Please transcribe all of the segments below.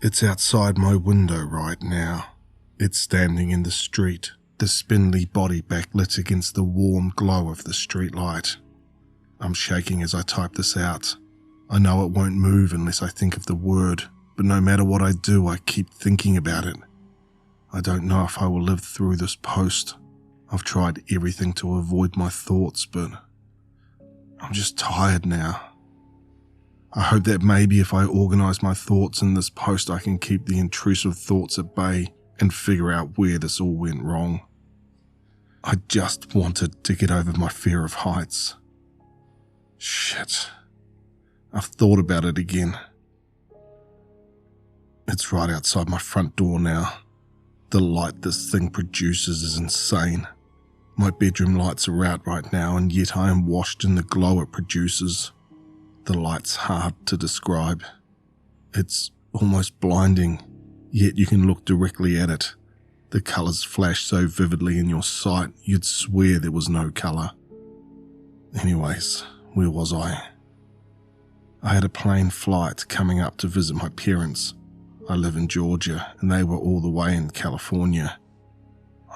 It's outside my window right now. It's standing in the street, the spindly body backlit against the warm glow of the streetlight. I'm shaking as I type this out. I know it won't move unless I think of the word, but no matter what I do, I keep thinking about it. I don't know if I will live through this post. I've tried everything to avoid my thoughts, but I'm just tired now. I hope that maybe if I organise my thoughts in this post, I can keep the intrusive thoughts at bay and figure out where this all went wrong. I just wanted to get over my fear of heights. Shit. I've thought about it again. It's right outside my front door now. The light this thing produces is insane. My bedroom lights are out right now, and yet I am washed in the glow it produces. The light's hard to describe. It's almost blinding, yet you can look directly at it. The colours flash so vividly in your sight, you'd swear there was no colour. Anyways, where was I? I had a plane flight coming up to visit my parents. I live in Georgia, and they were all the way in California.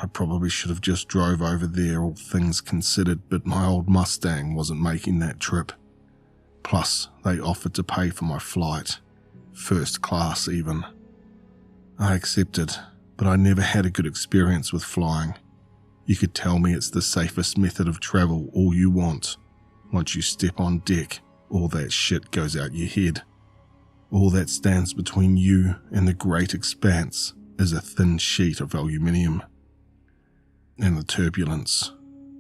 I probably should have just drove over there, all things considered, but my old Mustang wasn't making that trip. Plus, they offered to pay for my flight. First class, even. I accepted, but I never had a good experience with flying. You could tell me it's the safest method of travel all you want. Once you step on deck, all that shit goes out your head. All that stands between you and the great expanse is a thin sheet of aluminium. And the turbulence.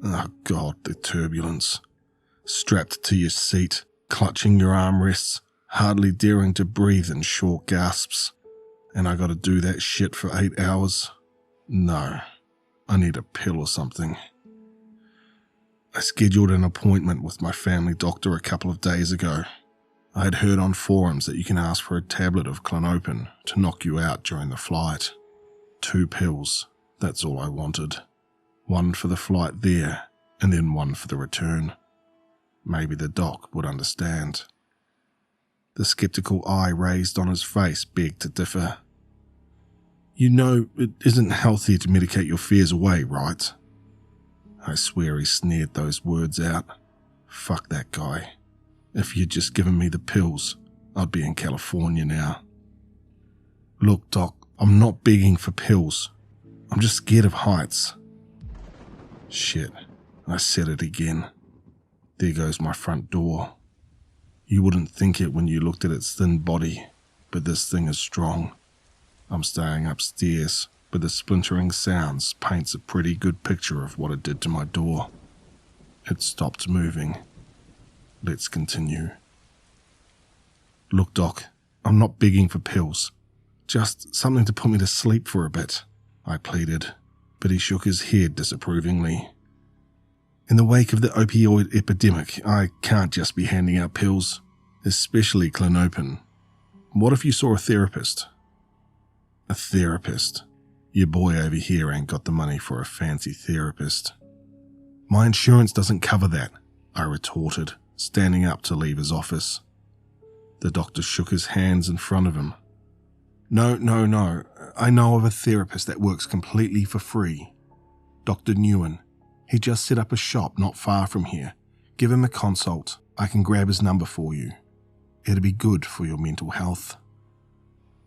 Oh God, the turbulence. Strapped to your seat, clutching your armrests, hardly daring to breathe in short gasps. And I gotta do that shit for 8 hours? No, I need a pill or something. I scheduled an appointment with my family doctor a couple of days ago. I had heard on forums that you can ask for a tablet of clonopin to knock you out during the flight. 2 pills, that's all I wanted. 1 for the flight there, and then 1 for the return. Maybe the doc would understand. The skeptical eye raised on his face begged to differ. You know, it isn't healthy to medicate your fears away, right? I swear he sneered those words out. Fuck that guy. If you'd just given me the pills, I'd be in California now. Look, Doc, I'm not begging for pills. I'm just scared of heights. Shit, I said it again. There goes my front door. You wouldn't think it when you looked at its thin body, but this thing is strong. I'm staying upstairs, but the splintering sounds paints a pretty good picture of what it did to my door. It stopped moving. Let's continue. Look, Doc, I'm not begging for pills. Just something to put me to sleep for a bit, I pleaded, but he shook his head disapprovingly. In the wake of the opioid epidemic, I can't just be handing out pills, especially clonopin. What if you saw a therapist? A therapist? Your boy over here ain't got the money for a fancy therapist. My insurance doesn't cover that, I retorted, standing up to leave his office. The doctor shook his hands in front of him. No. I know of a therapist that works completely for free. Dr. Newen. He just set up a shop not far from here. Give him a consult. I can grab his number for you. It'll be good for your mental health.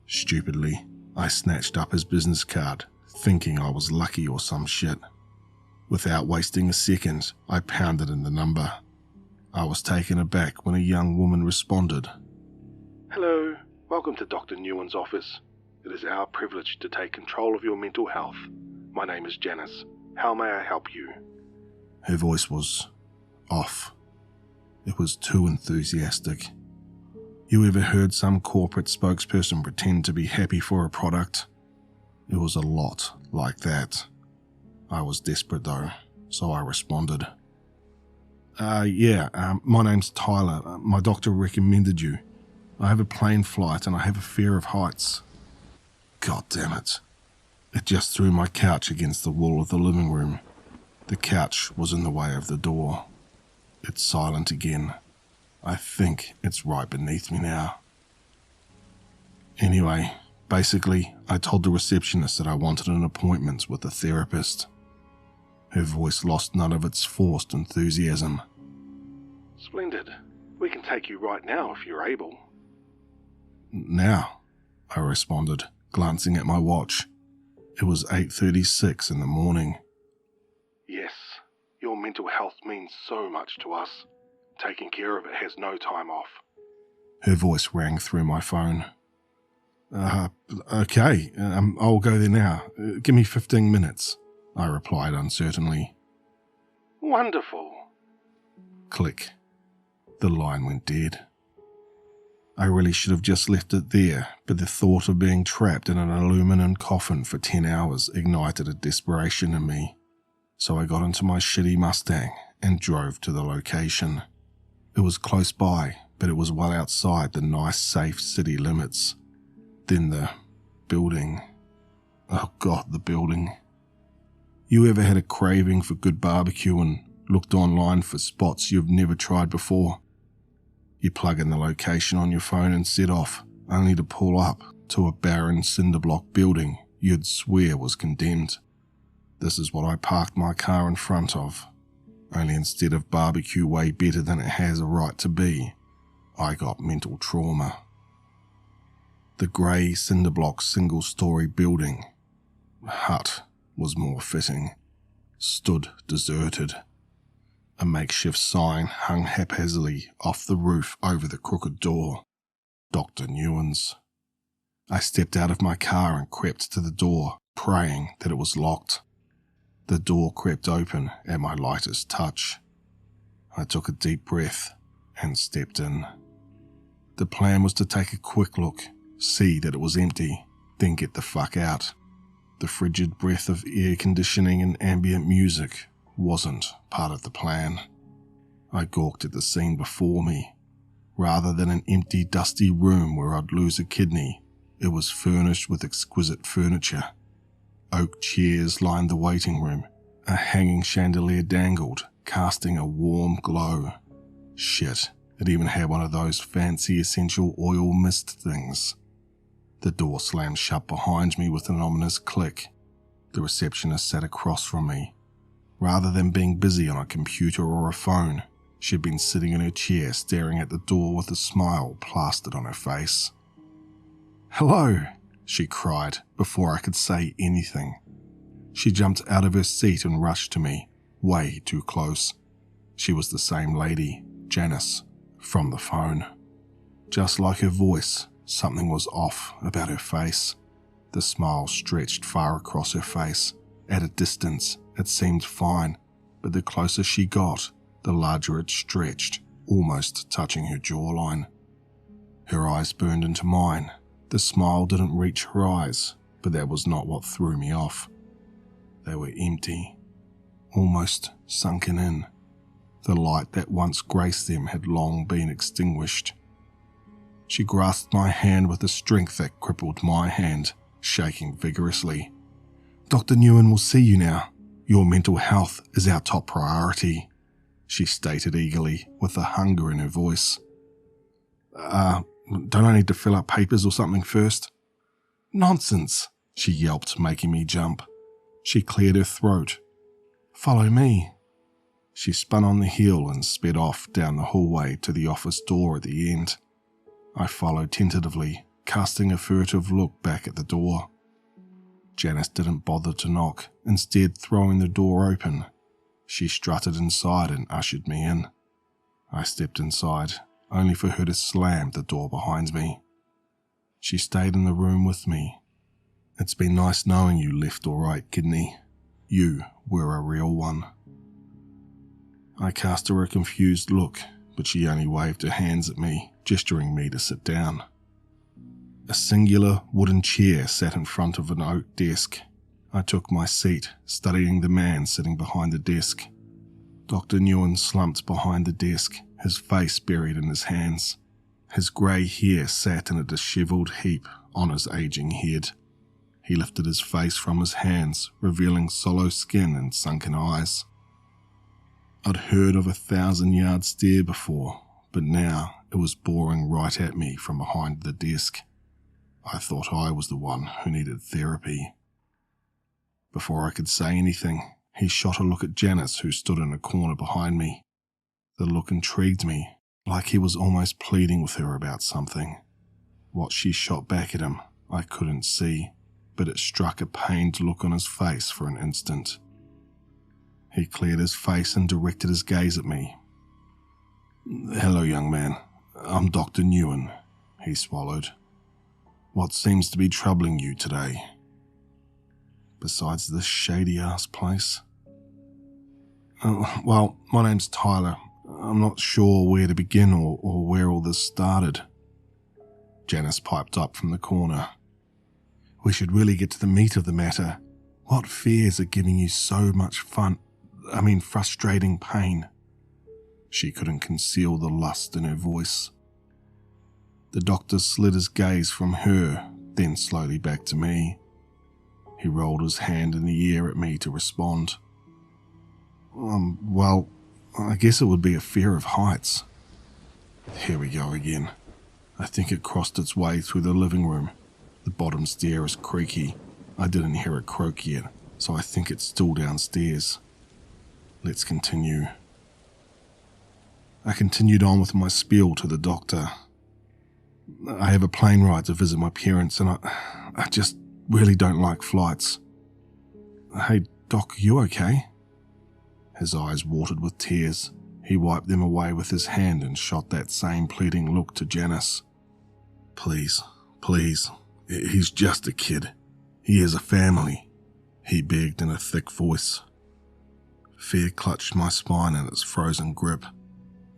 Stupidly, I snatched up his business card, thinking I was lucky or some shit. Without wasting a second, I pounded in the number. I was taken aback when a young woman responded. Hello, welcome to Dr. Newen's office. It is our privilege to take control of your mental health. My name is Janice. How may I help you? Her voice was off. It was too enthusiastic. You ever heard some corporate spokesperson pretend to be happy for a product? It was a lot like that. I was desperate though, so I responded. My name's Tyler. My doctor recommended you. I have a plane flight and I have a fear of heights. God damn it. It just threw my couch against the wall of the living room. The couch was in the way of the door. It's silent again. I think it's right beneath me now. Anyway, Basically, I told the receptionist that I wanted an appointment with a therapist. Her voice lost none of its forced enthusiasm. Splendid. We can take you right now if you're able. Now, I responded, glancing at my watch. It was 8:36 in the morning. Yes, your mental health means so much to us. Taking care of it has no time off. Her voice rang through my phone. Okay, I'll go there now. Give me 15 minutes, I replied uncertainly. Wonderful. Click. The line went dead. I really should have just left it there, but the thought of being trapped in an aluminum coffin for 10 hours ignited a desperation in me. So I got into my shitty Mustang and drove to the location. It was close by, but it was well outside the nice, safe city limits. Then the building. Oh God, the building. You ever had a craving for good barbecue and looked online for spots you've never tried before? You plug in the location on your phone and set off, only to pull up to a barren cinder block building you'd swear was condemned. This is what I parked my car in front of, only instead of barbecue way better than it has a right to be, I got mental trauma. The grey cinder block single-storey building, hut was more fitting, stood deserted. A makeshift sign hung haphazardly off the roof over the crooked door. Dr. Newen's. I stepped out of my car and crept to the door, praying that it was locked. The door crept open at my lightest touch. I took a deep breath and stepped in. The plan was to take a quick look, see that it was empty, then get the fuck out. The frigid breath of air conditioning and ambient music wasn't part of the plan. I gawked at the scene before me. Rather than an empty, dusty room where I'd lose a kidney, it was furnished with exquisite furniture. Oak chairs lined the waiting room. A hanging chandelier dangled, casting a warm glow. Shit, it even had one of those fancy essential oil mist things. The door slammed shut behind me with an ominous click. The receptionist sat across from me. Rather than being busy on a computer or a phone, she'd been sitting in her chair staring at the door with a smile plastered on her face. "Hello," she cried before I could say anything. She jumped out of her seat and rushed to me, way too close. She was the same lady, Janice, from the phone. Just like her voice, something was off about her face. The smile stretched far across her face. At a distance, it seemed fine, but the closer she got, the larger it stretched, almost touching her jawline. Her eyes burned into mine. The smile didn't reach her eyes, but that was not what threw me off. They were empty, almost sunken in. The light that once graced them had long been extinguished. She grasped my hand with a strength that crippled my hand, shaking vigorously. "Dr. Newen will see you now. Your mental health is our top priority," she stated eagerly, with a hunger in her voice. Don't I need to fill out papers or something first?" "Nonsense," she yelped, making me jump. She cleared her throat. "Follow me." She spun on the heel and sped off down the hallway to the office door at the end. I followed tentatively, casting a furtive look back at the door. Janice didn't bother to knock, instead throwing the door open. She strutted inside and ushered me in. I stepped inside, only for her to slam the door behind me. She stayed in the room with me. "It's been nice knowing you left all right, kidney. You were a real one." I cast her a confused look, but she only waved her hands at me, gesturing me to sit down. A singular wooden chair sat in front of an oak desk. I took my seat, studying the man sitting behind the desk. Dr. Newen slumped behind the desk, his face buried in his hands. His grey hair sat in a dishevelled heap on his aging head. He lifted his face from his hands, revealing sallow skin and sunken eyes. I'd heard of a 1,000-yard stare before, but now it was boring right at me from behind the desk. I thought I was the one who needed therapy. Before I could say anything, he shot a look at Janice, who stood in a corner behind me. The look intrigued me, like he was almost pleading with her about something. What she shot back at him, I couldn't see, but it struck a pained look on his face for an instant. He cleared his face and directed his gaze at me. "Hello, young man. I'm Dr. Newen," he swallowed. "What seems to be troubling you today? Besides this shady-ass place?" Well, my name's Tyler. I'm not sure where to begin or where all this started." Janice piped up from the corner. "We should really get to the meat of the matter. What fears are giving you so much frustrating pain?" She couldn't conceal the lust in her voice. The doctor slid his gaze from her, then slowly back to me. He rolled his hand in the air at me to respond. Well, I guess it would be a fear of heights." Here we go again. I think it crossed its way through the living room. The bottom stair is creaky. I didn't hear it croak yet, so I think it's still downstairs. Let's continue. I continued on with my spiel to the doctor. "I have a plane ride to visit my parents, and I just really don't like flights." "Hey, Doc, you okay?" His eyes watered with tears. He wiped them away with his hand and shot that same pleading look to Janice. Please, he's just a kid. He has a family," he begged in a thick voice. Fear clutched my spine in its frozen grip.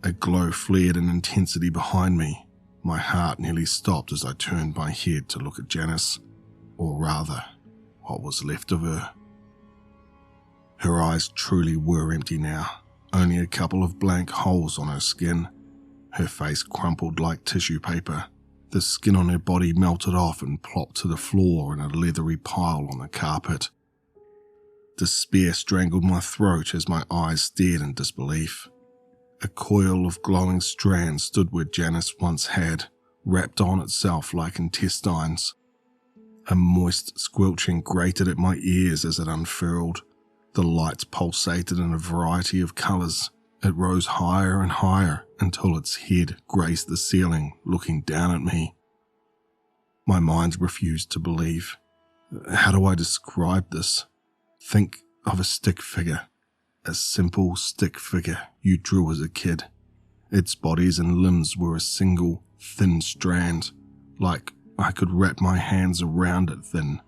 A glow flared in intensity behind me. My heart nearly stopped as I turned my head to look at Janice, or rather, what was left of her. Her eyes truly were empty now, only a couple of blank holes on her skin. Her face crumpled like tissue paper. The skin on her body melted off and plopped to the floor in a leathery pile on the carpet. Despair strangled my throat as my eyes stared in disbelief. A coil of glowing strands stood where Janice once had, wrapped on itself like intestines. A moist squelching grated at my ears as it unfurled. The lights pulsated in a variety of colours. It rose higher and higher until its head grazed the ceiling, looking down at me. My mind refused to believe. How do I describe this? Think of a stick figure. A simple stick figure you drew as a kid. Its bodies and limbs were a single, thin strand, like I could wrap my hands around it thin.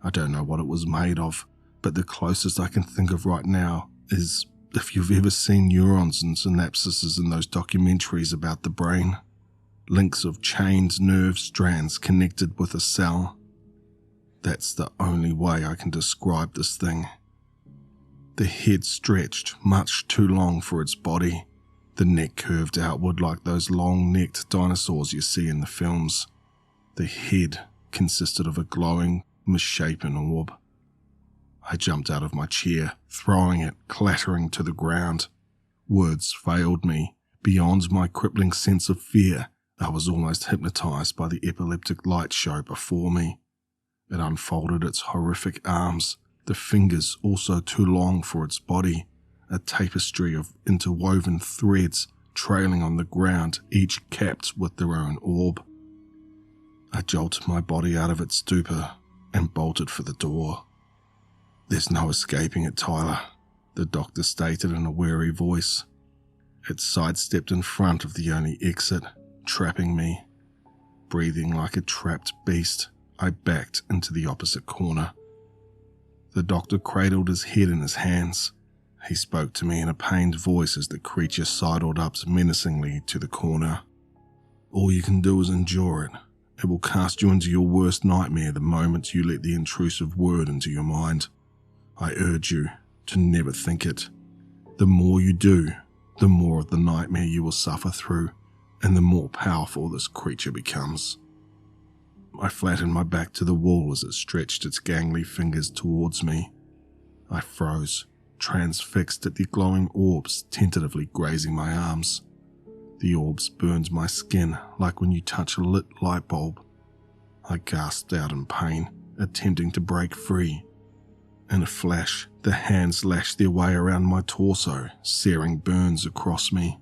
I don't know what it was made of, but the closest I can think of right now is if you've ever seen neurons and synapses in those documentaries about the brain. Links of chained nerve strands connected with a cell. That's the only way I can describe this thing. The head stretched much too long for its body. The neck curved outward like those long-necked dinosaurs you see in the films. The head consisted of a glowing, misshapen orb. I jumped out of my chair, throwing it, clattering to the ground. Words failed me. Beyond my crippling sense of fear, I was almost hypnotized by the epileptic light show before me. It unfolded its horrific arms, the fingers also too long for its body, a tapestry of interwoven threads trailing on the ground, each capped with their own orb. I jolted my body out of its stupor and bolted for the door. "There's no escaping it, Tyler," the doctor stated in a weary voice. It sidestepped in front of the only exit, trapping me. Breathing like a trapped beast, I backed into the opposite corner. The doctor cradled his head in his hands. He spoke to me in a pained voice as the creature sidled up menacingly to the corner. "All you can do is endure it. It will cast you into your worst nightmare the moment you let the intrusive word into your mind. I urge you to never think it. The more you do, the more of the nightmare you will suffer through, and the more powerful this creature becomes." I flattened my back to the wall as it stretched its gangly fingers towards me. I froze, transfixed at the glowing orbs tentatively grazing my arms. The orbs burned my skin like when you touch a lit light bulb. I gasped out in pain, attempting to break free. In a flash, the hands lashed their way around my torso, searing burns across me.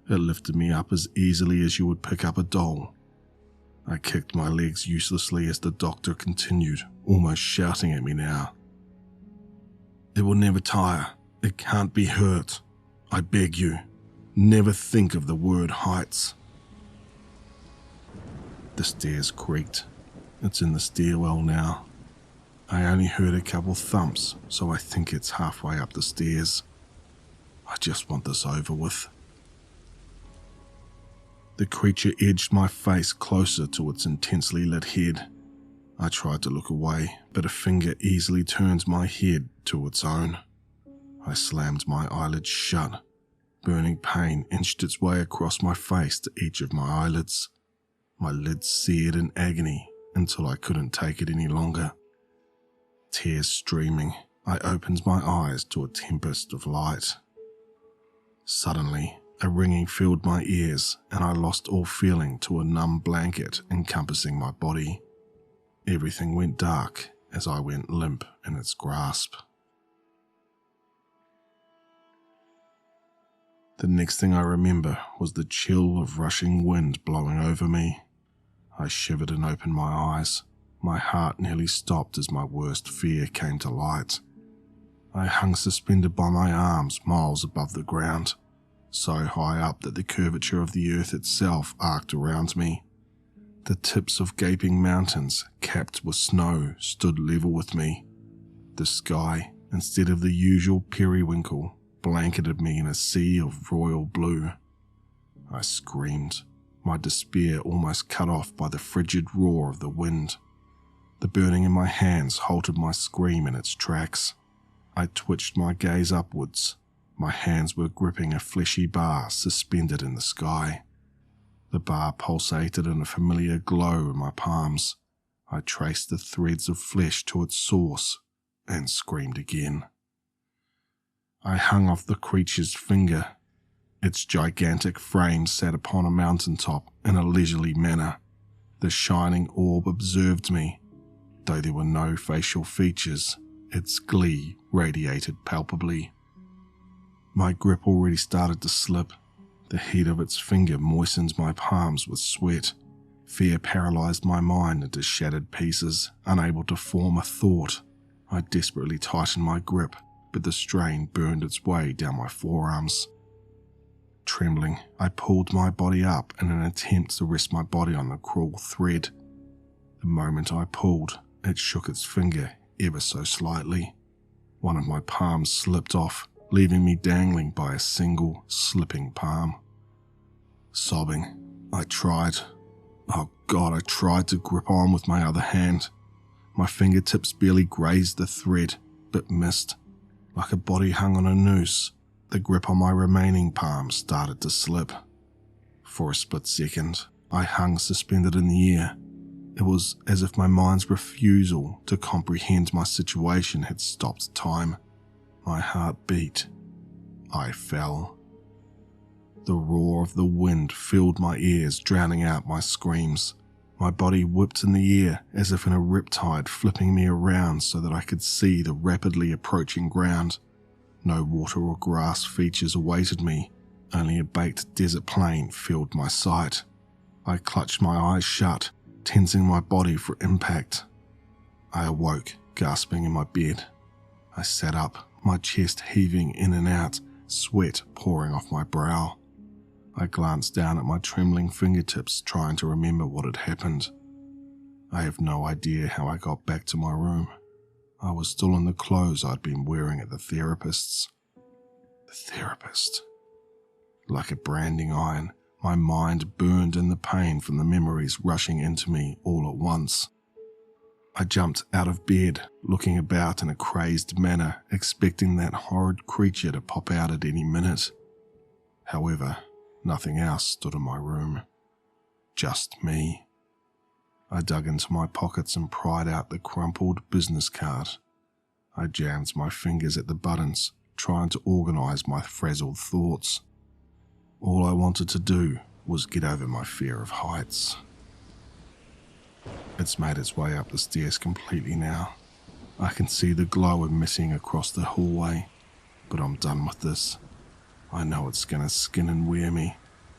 It lifted me up as easily as you would pick up a doll. I kicked my legs uselessly as the doctor continued, almost shouting at me now. "It will never tire. It can't be hurt. I beg you, never think of the word heights." The stairs creaked. It's in the stairwell now. I only heard a couple thumps, so I think it's halfway up the stairs. I just want this over with. The creature edged my face closer to its intensely lit head. I tried to look away, but a finger easily turned my head to its own. I slammed my eyelids shut. Burning pain inched its way across my face to each of my eyelids. My lids seared in agony until I couldn't take it any longer. Tears streaming, I opened my eyes to a tempest of light. Suddenly, a ringing filled my ears and I lost all feeling to a numb blanket encompassing my body. Everything went dark as I went limp in its grasp. The next thing I remember was the chill of rushing wind blowing over me. I shivered and opened my eyes. My heart nearly stopped as my worst fear came to light. I hung suspended by my arms miles above the ground, so high up that the curvature of the earth itself arced around me. The tips of gaping mountains, capped with snow, stood level with me. The sky, instead of the usual periwinkle, blanketed me in a sea of royal blue. I screamed, my despair almost cut off by the frigid roar of the wind. The burning in my hands halted my scream in its tracks. I twitched my gaze upwards. My hands were gripping a fleshy bar suspended in the sky. The bar pulsated in a familiar glow in my palms. I traced the threads of flesh to its source and screamed again. I hung off the creature's finger. Its gigantic frame sat upon a mountaintop in a leisurely manner. The shining orb observed me. Though there were no facial features, its glee radiated palpably. My grip already started to slip. The heat of its finger moistened my palms with sweat. Fear paralyzed my mind into shattered pieces, unable to form a thought. I desperately tightened my grip, but the strain burned its way down my forearms. Trembling, I pulled my body up in an attempt to rest my body on the cruel thread. The moment I pulled, it shook its finger ever so slightly. One of my palms slipped off, leaving me dangling by a single, slipping palm. Sobbing, I tried to grip on with my other hand. My fingertips barely grazed the thread, but missed. Like a body hung on a noose, the grip on my remaining palm started to slip. For a split second, I hung suspended in the air. It was as if my mind's refusal to comprehend my situation had stopped time. My heart beat. I fell. The roar of the wind filled my ears, drowning out my screams. My body whipped in the air as if in a riptide, flipping me around so that I could see the rapidly approaching ground. No water or grass features awaited me. Only a baked desert plain filled my sight. I clutched my eyes shut, tensing my body for impact. I awoke, gasping in my bed. I sat up, my chest heaving in and out, sweat pouring off my brow. I glanced down at my trembling fingertips, trying to remember what had happened. I have no idea how I got back to my room. I was still in the clothes I'd been wearing at the therapist's. The therapist. Like a branding iron, my mind burned in the pain from the memories rushing into me all at once. I jumped out of bed, looking about in a crazed manner, expecting that horrid creature to pop out at any minute. However, nothing else stood in my room. Just me. I dug into my pockets and pried out the crumpled business card. I jammed my fingers at the buttons, trying to organize my frazzled thoughts. All I wanted to do was get over my fear of heights. It's made its way up the stairs completely now. I can see the glow emitting across the hallway, but I'm done with this. I know it's gonna skin and wear me,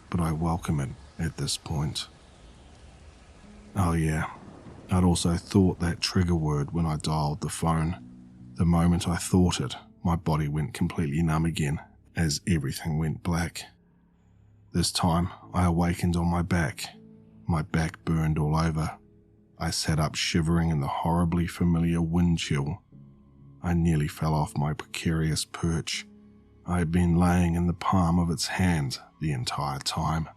but I welcome it at this point. Oh yeah, I'd also thought that trigger word when I dialed the phone. The moment I thought it, my body went completely numb again as everything went black. This time, I awakened on my back. My back burned all over. I sat up shivering in the horribly familiar wind chill. I nearly fell off my precarious perch. I had been laying in the palm of its hand the entire time.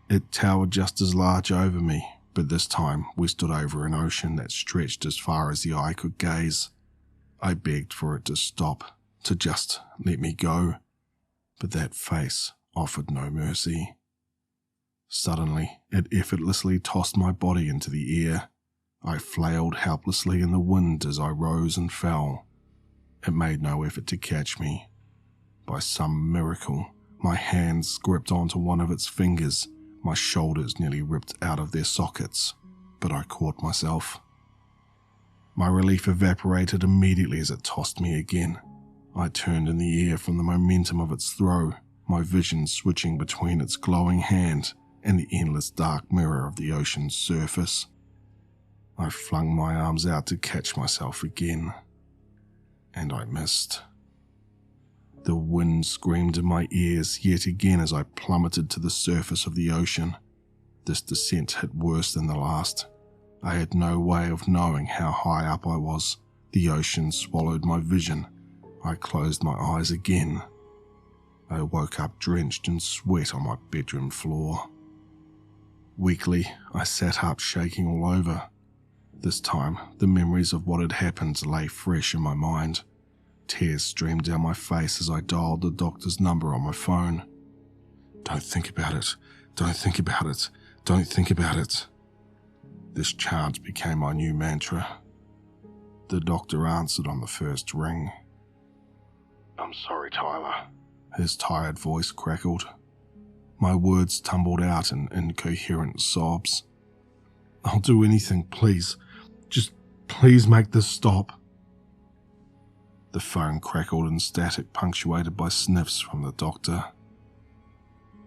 It towered just as large over me, but this time we stood over an ocean that stretched as far as the eye could gaze. I begged for it to stop, to just let me go, but that face offered no mercy. Suddenly, it effortlessly tossed my body into the air. I flailed helplessly in the wind as I rose and fell. It made no effort to catch me. By some miracle, my hands gripped onto one of its fingers. My shoulders nearly ripped out of their sockets, but I caught myself. My relief evaporated immediately as it tossed me again. I turned in the air from the momentum of its throw, my vision switching between its glowing hand and the endless dark mirror of the ocean's surface. I flung my arms out to catch myself again, and I missed. The wind screamed in my ears yet again as I plummeted to the surface of the ocean. This descent hit worse than the last. I had no way of knowing how high up I was. The ocean swallowed my vision. I closed my eyes again. I woke up drenched in sweat on my bedroom floor. Weakly, I sat up, shaking all over. This time, the memories of what had happened lay fresh in my mind. Tears streamed down my face as I dialed the doctor's number on my phone. Don't think about it. Don't think about it. Don't think about it. This chant became my new mantra. The doctor answered on the first ring. I'm sorry, Tyler. His tired voice crackled. My words tumbled out in incoherent sobs. I'll do anything, please. Just please make this stop. The phone crackled in static punctuated by sniffs from the doctor.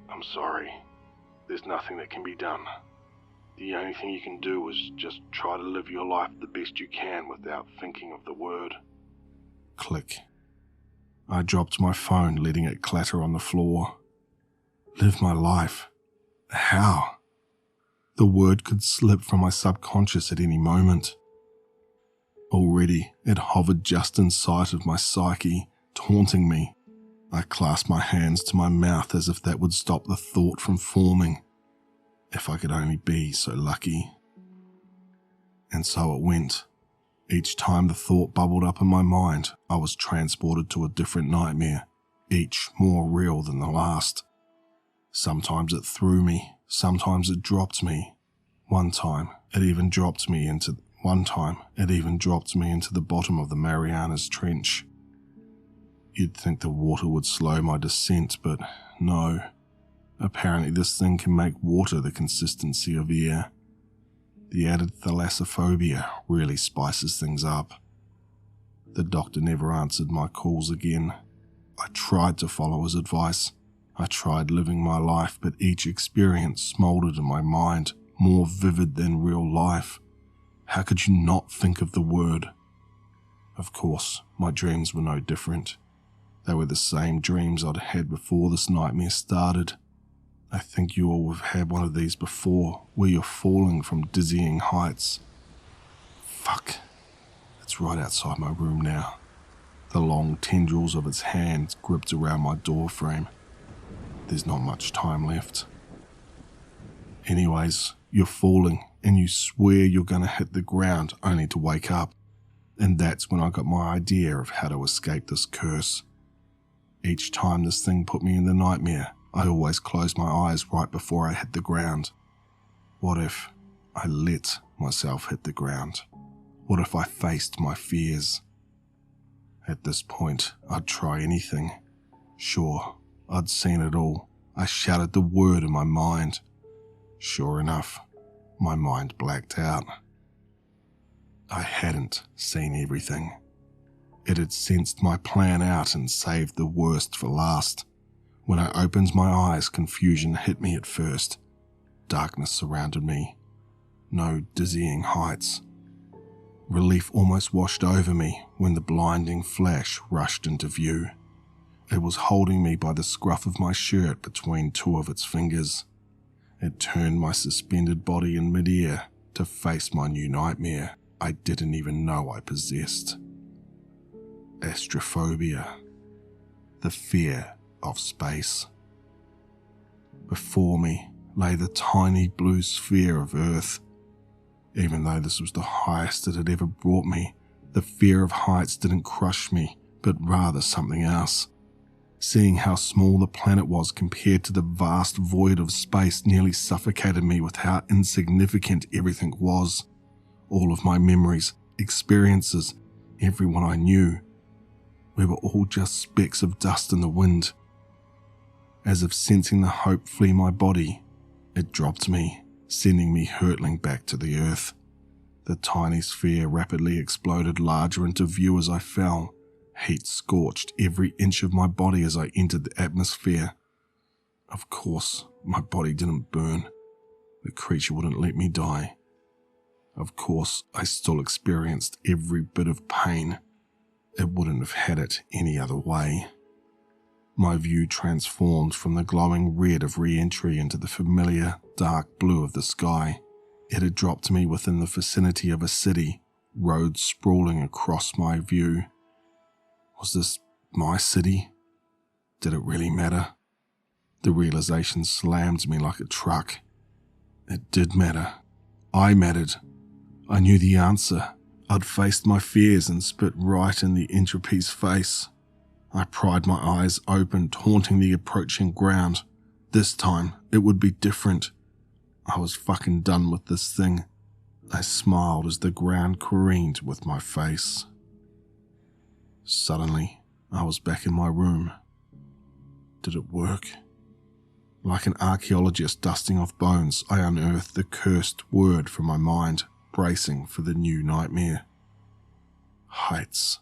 I'm sorry. There's nothing that can be done. The only thing you can do is just try to live your life the best you can without thinking of the word. Click. I dropped my phone, letting it clatter on the floor. Live my life? How? The word could slip from my subconscious at any moment. Already, it hovered just in sight of my psyche, taunting me. I clasped my hands to my mouth as if that would stop the thought from forming. If I could only be so lucky. And so it went. Each time the thought bubbled up in my mind, I was transported to a different nightmare, each more real than the last. Sometimes it threw me, sometimes it dropped me. One time, it even dropped me into the bottom of the Marianas Trench. You'd think the water would slow my descent, but no. Apparently this thing can make water the consistency of air. The added thalassophobia really spices things up. The doctor never answered my calls again. I tried to follow his advice. I tried living my life, but each experience smoldered in my mind, more vivid than real life. How could you not think of the word? Of course, my dreams were no different. They were the same dreams I'd had before this nightmare started. I think you all have had one of these before, where you're falling from dizzying heights. Fuck. It's right outside my room now. The long tendrils of its hands gripped around my door frame. There's not much time left. Anyways, you're falling, and you swear you're gonna hit the ground only to wake up. And that's when I got my idea of how to escape this curse. Each time this thing put me in the nightmare, I always closed my eyes right before I hit the ground. What if I let myself hit the ground? What if I faced my fears? At this point, I'd try anything. Sure, I'd seen it all. I shouted the word in my mind. Sure enough, My mind blacked out. I hadn't seen everything. It had sensed my plan out and saved the worst for last. When I opened my eyes, confusion hit me at first. Darkness surrounded me. No dizzying heights. Relief almost washed over me when the blinding flash rushed into view. It was holding me by the scruff of my shirt between two of its fingers. It turned my suspended body in midair to face my new nightmare I didn't even know I possessed. Astrophobia. The fear of space. Before me lay the tiny blue sphere of Earth. Even though this was the highest it had ever brought me, the fear of heights didn't crush me, but rather something else. Seeing how small the planet was compared to the vast void of space nearly suffocated me with how insignificant everything was. All of my memories, experiences, everyone I knew. We were all just specks of dust in the wind. As if sensing the hope flee my body, it dropped me, sending me hurtling back to the earth. The tiny sphere rapidly exploded larger into view as I fell. Heat scorched every inch of my body as I entered the atmosphere. Of course, my body didn't burn. The creature wouldn't let me die. Of course, I still experienced every bit of pain. It wouldn't have had it any other way. My view transformed from the glowing red of re-entry into the familiar, dark blue of the sky. It had dropped me within the vicinity of a city, roads sprawling across my view. Was this my city? Did it really matter? The realization slammed me like a truck. It did matter. I mattered. I knew the answer. I'd faced my fears and spit right in the entropy's face. I pried my eyes open, taunting the approaching ground. This time, it would be different. I was fucking done with this thing. I smiled as the ground careened with my face. Suddenly, I was back in my room. Did it work? Like an archaeologist dusting off bones, I unearthed the cursed word from my mind, bracing for the new nightmare. Heights.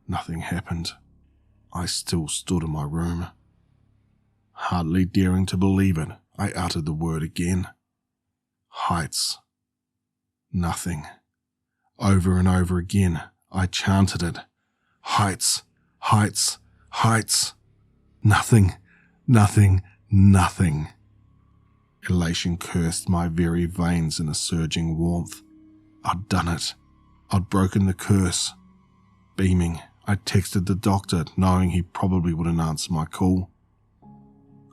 Nothing happened. I still stood in my room. Hardly daring to believe it, I uttered the word again. Heights. Nothing. Over and over again, I chanted it. Heights, heights, heights. Nothing, nothing, nothing. Elation cursed my very veins in a surging warmth. I'd done it. I'd broken the curse. Beaming, I texted the doctor, knowing he probably wouldn't answer my call.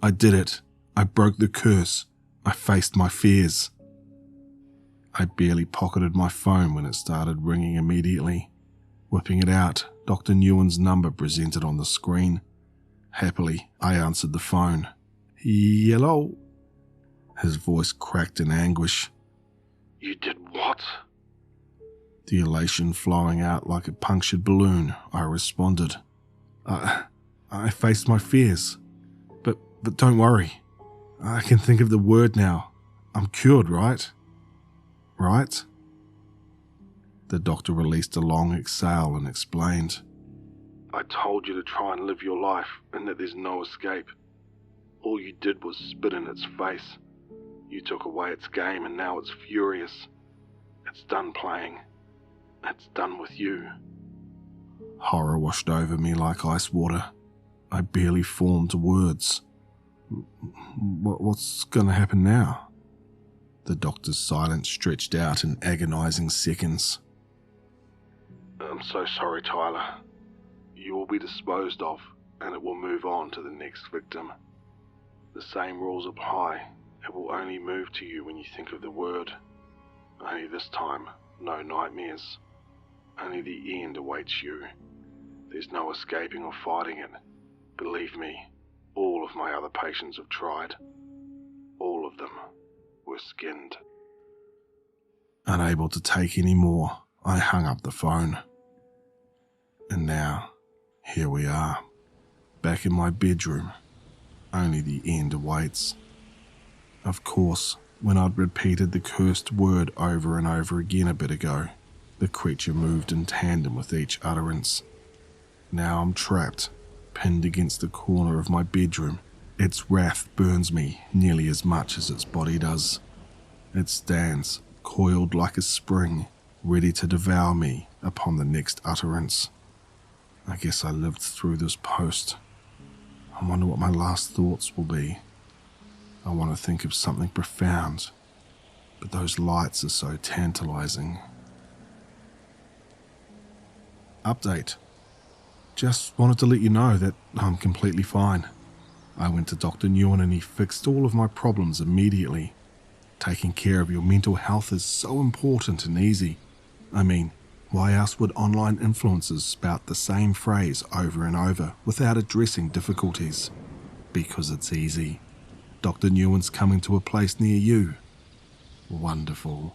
I did it. I broke the curse. I faced my fears. I barely pocketed my phone when it started ringing immediately. Whipping it out, Dr. Newen's number presented on the screen. Happily, I answered the phone. Hello? His voice cracked in anguish. You did what? The elation flowing out like a punctured balloon, I responded. I faced my fears. But don't worry. I can think of the word now. I'm cured, right? Right? The doctor released a long exhale and explained. I told you to try and live your life and that there's no escape. All you did was spit in its face. You took away its game and now it's furious. It's done playing. It's done with you. Horror washed over me like ice water. I barely formed words. What's going to happen now? The doctor's silence stretched out in agonizing seconds. I'm so sorry, Tyler. You will be disposed of, and it will move on to the next victim. The same rules apply. It will only move to you when you think of the word. Only this time, no nightmares. Only the end awaits you. There's no escaping or fighting it. Believe me, all of my other patients have tried. All of them were skinned. Unable to take any more, I hung up the phone. And now, here we are, back in my bedroom. Only the end awaits. Of course, When I'd repeated the cursed word over and over again a bit ago, the creature moved in tandem with each utterance. Now I'm trapped, pinned against the corner of my bedroom. Its wrath burns me nearly as much as its body does. It stands, coiled like a spring, ready to devour me upon the next utterance. I guess I lived through this post. I wonder what my last thoughts will be. I want to think of something profound, but those lights are so tantalizing. Update. Just wanted to let you know that I'm completely fine. I went to Dr. Nguyen and he fixed all of my problems immediately. Taking care of your mental health is so important and easy. I mean, why else would online influencers spout the same phrase over and over without addressing difficulties? Because it's easy. Dr. Nguyen's coming to a place near you. Wonderful.